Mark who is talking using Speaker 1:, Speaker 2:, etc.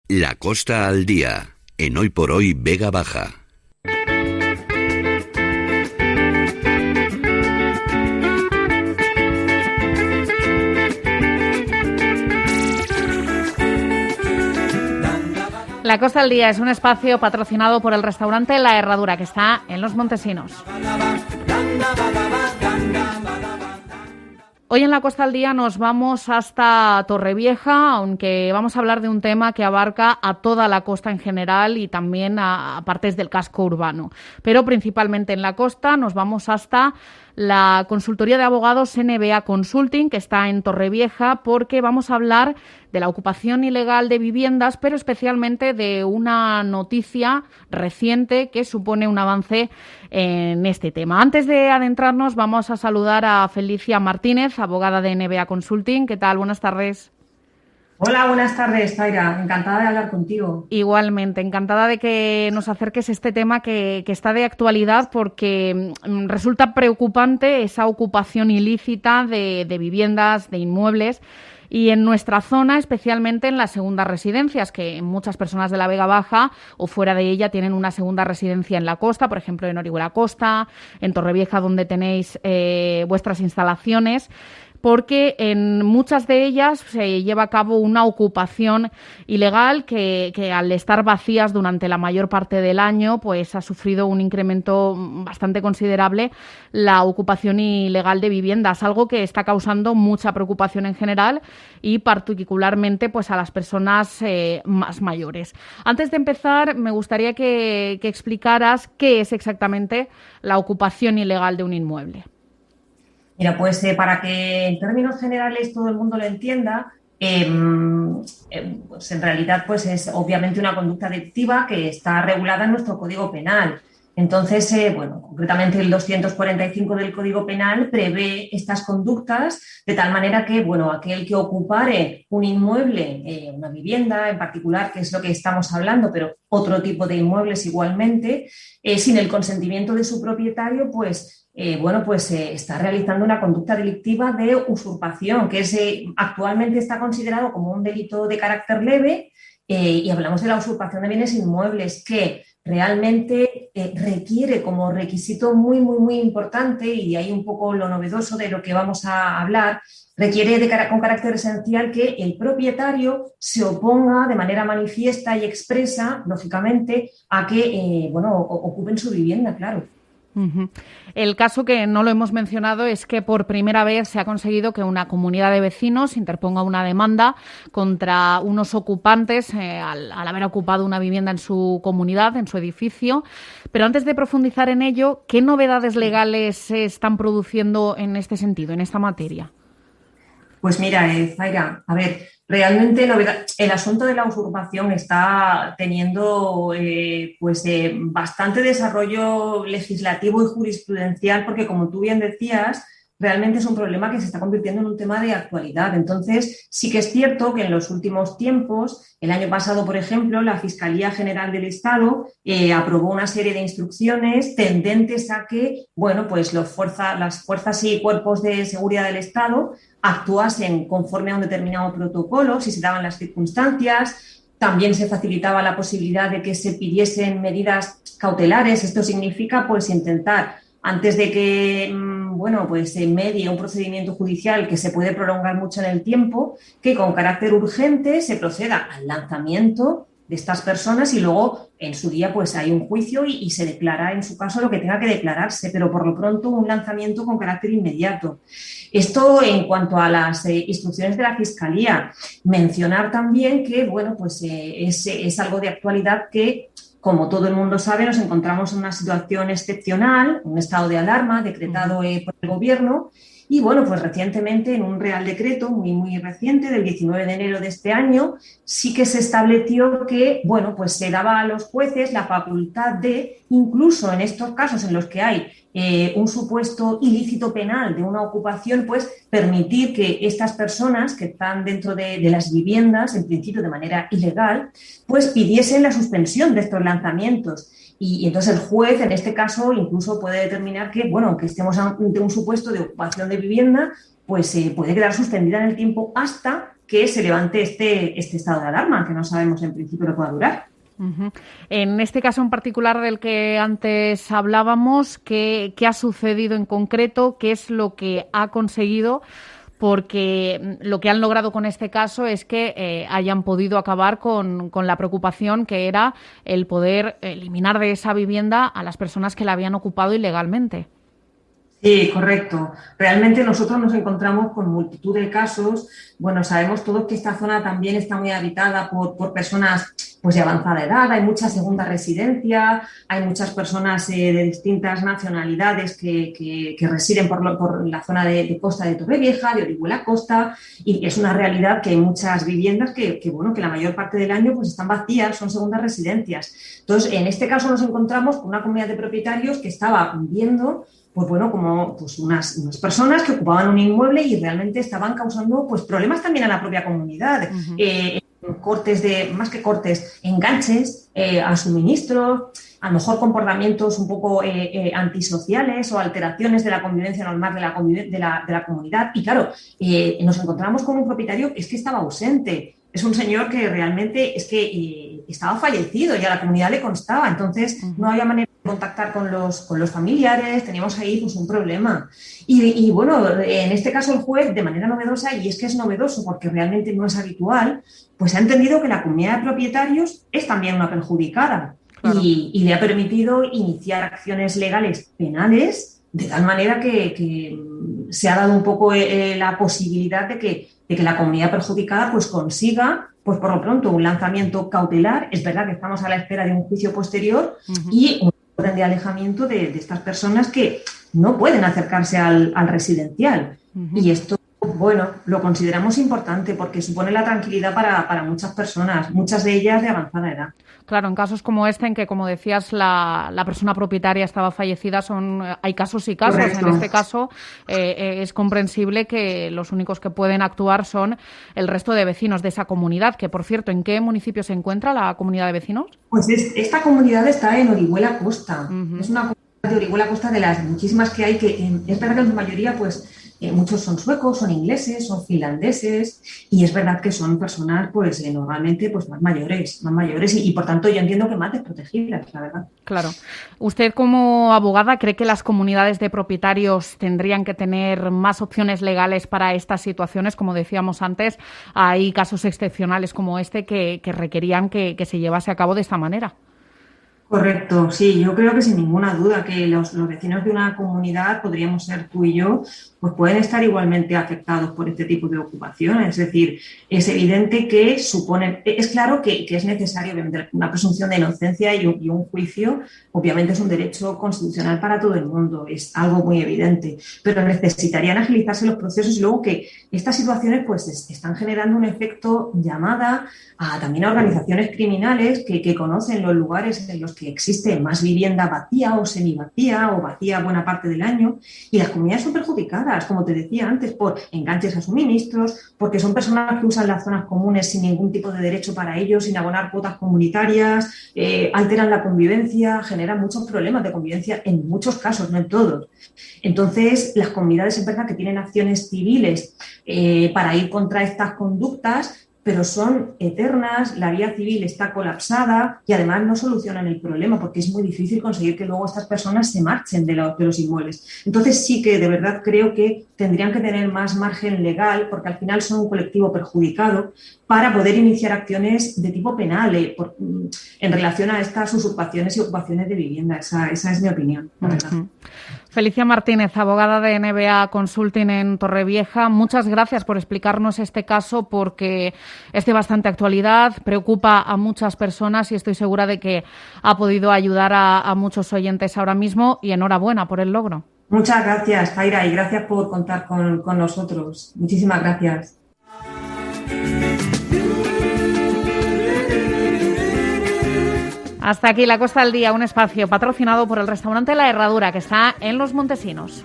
Speaker 1: La Costa al Día, en Hoy por Hoy Vega Baja.
Speaker 2: La Costa al Día es un espacio patrocinado por el restaurante La Herradura, que está en Los Montesinos. Hoy en La Costa al Día nos vamos hasta Torrevieja, aunque vamos a hablar de un tema que abarca a toda la costa en general y también a partes del casco urbano. Pero principalmente en la costa nos vamos hasta la consultoría de abogados NBA Consulting, que está en Torrevieja, porque vamos a hablar de la ocupación ilegal de viviendas, pero especialmente de una noticia reciente que supone un avance en este tema. Antes de adentrarnos, vamos a saludar a Felicia Martínez, abogada de NBA Consulting. ¿Qué tal? Buenas tardes.
Speaker 3: Hola, buenas tardes, Zaira. Encantada de hablar contigo.
Speaker 2: Igualmente, encantada de que nos acerques este tema que está de actualidad, porque resulta preocupante esa ocupación ilícita de viviendas, de inmuebles, y en nuestra zona, especialmente en las segundas residencias, que muchas personas de la Vega Baja o fuera de ella tienen una segunda residencia en la costa, por ejemplo en Orihuela Costa, en Torrevieja, donde tenéis vuestras instalaciones, porque en muchas de ellas se lleva a cabo una ocupación ilegal que al estar vacías durante la mayor parte del año, pues ha sufrido un incremento bastante considerable la ocupación ilegal de viviendas, algo que está causando mucha preocupación en general y particularmente pues a las personas más mayores. Antes de empezar, me gustaría que explicaras qué es exactamente la ocupación ilegal de un inmueble.
Speaker 3: Mira, pues para que en términos generales todo el mundo lo entienda, pues en realidad pues es obviamente una conducta delictiva que está regulada en nuestro Código Penal. Entonces, concretamente el 245 del Código Penal prevé estas conductas de tal manera que, aquel que ocupare un inmueble, una vivienda en particular, que es lo que estamos hablando, pero otro tipo de inmuebles igualmente, sin el consentimiento de su propietario, está realizando una conducta delictiva de usurpación, que actualmente está considerado como un delito de carácter leve, y hablamos de la usurpación de bienes inmuebles, que realmente requiere como requisito muy, muy, muy importante, y de ahí un poco lo novedoso de lo que vamos a hablar, requiere con carácter esencial que el propietario se oponga de manera manifiesta y expresa, lógicamente, a que ocupen su vivienda, claro.
Speaker 2: Uh-huh. El caso que no lo hemos mencionado es que por primera vez se ha conseguido que una comunidad de vecinos interponga una demanda contra unos ocupantes al haber ocupado una vivienda en su comunidad, en su edificio. Pero antes de profundizar en ello, ¿qué novedades legales se están produciendo en este sentido, en esta materia?
Speaker 3: Pues mira, Zaira, a ver, realmente el asunto de la usurpación está teniendo bastante desarrollo legislativo y jurisprudencial, porque como tú bien decías, realmente es un problema que se está convirtiendo en un tema de actualidad. Entonces, sí que es cierto que en los últimos tiempos, el año pasado, por ejemplo, la Fiscalía General del Estado aprobó una serie de instrucciones tendentes a que, las fuerzas y cuerpos de seguridad del Estado actuasen conforme a un determinado protocolo, si se daban las circunstancias. También se facilitaba la posibilidad de que se pidiesen medidas cautelares. Esto significa, intentar, antes de que se medie un procedimiento judicial que se puede prolongar mucho en el tiempo, que con carácter urgente se proceda al lanzamiento de estas personas y luego en su día hay un juicio y se declara en su caso lo que tenga que declararse, pero por lo pronto un lanzamiento con carácter inmediato. Esto en cuanto a las instrucciones de la Fiscalía. Mencionar también que es algo de actualidad que, como todo el mundo sabe, nos encontramos en una situación excepcional, un estado de alarma decretado por el Gobierno. Y recientemente en un Real Decreto muy, muy reciente, del 19 de enero de este año, sí que se estableció que se daba a los jueces la facultad de, incluso en estos casos en los que hay un supuesto ilícito penal de una ocupación, permitir que estas personas que están dentro de las viviendas, en principio de manera ilegal, pidiesen la suspensión de estos lanzamientos. Y entonces el juez, en este caso, incluso puede determinar que, aunque estemos ante un supuesto de ocupación de vivienda, puede quedar suspendida en el tiempo hasta que se levante este estado de alarma, que no sabemos en principio lo que pueda durar.
Speaker 2: Uh-huh. En este caso en particular del que antes hablábamos, ¿qué ha sucedido en concreto? ¿Qué es lo que ha conseguido? Porque lo que han logrado con este caso es que hayan podido acabar con la preocupación que era el poder eliminar de esa vivienda a las personas que la habían ocupado ilegalmente.
Speaker 3: Sí, correcto. Realmente nosotros nos encontramos con multitud de casos. Bueno, sabemos todos que esta zona también está muy habitada por personas pues de avanzada edad, hay mucha segunda residencia, hay muchas personas de distintas nacionalidades que residen por la zona de costa de Torrevieja, de Orihuela Costa, y es una realidad que hay muchas viviendas que la mayor parte del año pues están vacías, son segundas residencias. Entonces, en este caso nos encontramos con una comunidad de propietarios que estaba viendo como unas personas que ocupaban un inmueble y realmente estaban causando pues problemas también a la propia comunidad. Uh-huh. Más que cortes, enganches a suministros, a lo mejor comportamientos un poco antisociales o alteraciones de la convivencia normal de la comunidad. Y claro, nos encontramos con un propietario que es que estaba ausente. Es un señor que realmente es que estaba fallecido y a la comunidad le constaba. Entonces, no había manera de contactar con los familiares, teníamos ahí pues un problema. Y bueno, en este caso el juez, de manera novedosa, y es que es novedoso porque realmente no es habitual, pues ha entendido que la comunidad de propietarios es también una perjudicada. Claro. Y le ha permitido iniciar acciones legales penales de tal manera que se ha dado un poco la posibilidad de que la comunidad perjudicada pues consiga, pues por lo pronto, un lanzamiento cautelar. Es verdad que estamos a la espera de un juicio posterior y un orden de alejamiento de estas personas que no pueden acercarse al residencial. Y esto, bueno, lo consideramos importante porque supone la tranquilidad para muchas personas, muchas de ellas de avanzada edad.
Speaker 2: Claro, en casos como este, en que, como decías, la persona propietaria estaba fallecida, hay casos y casos. Correcto. En este caso, es comprensible que los únicos que pueden actuar son el resto de vecinos de esa comunidad, que, por cierto, ¿en qué municipio se encuentra la comunidad de vecinos?
Speaker 3: Pues esta comunidad está en Orihuela Costa. Uh-huh. Es una comunidad de Orihuela Costa de las muchísimas que hay, que es verdad que en su mayoría, pues, muchos son suecos, son ingleses, son finlandeses, y es verdad que son personas pues normalmente pues más mayores y por tanto yo entiendo que más desprotegidas, la verdad.
Speaker 2: Claro. ¿Usted como abogada cree que las comunidades de propietarios tendrían que tener más opciones legales para estas situaciones? Como decíamos antes, hay casos excepcionales como este que requerían que se llevase a cabo de esta manera.
Speaker 3: Correcto, sí, yo creo que sin ninguna duda que los vecinos de una comunidad, podríamos ser tú y yo, pues pueden estar igualmente afectados por este tipo de ocupaciones. Es decir, es evidente que es claro que es necesario una presunción de inocencia y un juicio, obviamente es un derecho constitucional para todo el mundo, es algo muy evidente, pero necesitarían agilizarse los procesos y luego que estas situaciones pues están generando un efecto llamada también a organizaciones criminales que conocen los lugares en los que existe más vivienda vacía o semivacía o vacía buena parte del año y las comunidades son perjudicadas, como te decía antes, por enganches a suministros, porque son personas que usan las zonas comunes sin ningún tipo de derecho para ellos, sin abonar cuotas comunitarias, alteran la convivencia, generan muchos problemas de convivencia en muchos casos, no en todos. Entonces, las comunidades es verdad que tienen acciones civiles para ir contra estas conductas, pero son eternas, la vía civil está colapsada y además no solucionan el problema porque es muy difícil conseguir que luego estas personas se marchen de los inmuebles. Entonces sí que de verdad creo que tendrían que tener más margen legal porque al final son un colectivo perjudicado para poder iniciar acciones de tipo penal en relación a estas usurpaciones y ocupaciones de vivienda. Esa es mi opinión, la verdad.
Speaker 2: Felicia Martínez, abogada de NBA Consulting en Torrevieja, muchas gracias por explicarnos este caso porque es de bastante actualidad, preocupa a muchas personas y estoy segura de que ha podido ayudar a muchos oyentes ahora mismo y enhorabuena por el logro.
Speaker 3: Muchas gracias, Zaira, y gracias por contar con nosotros. Muchísimas gracias.
Speaker 2: Hasta aquí La Costa del Día, un espacio patrocinado por el restaurante La Herradura, que está en Los Montesinos.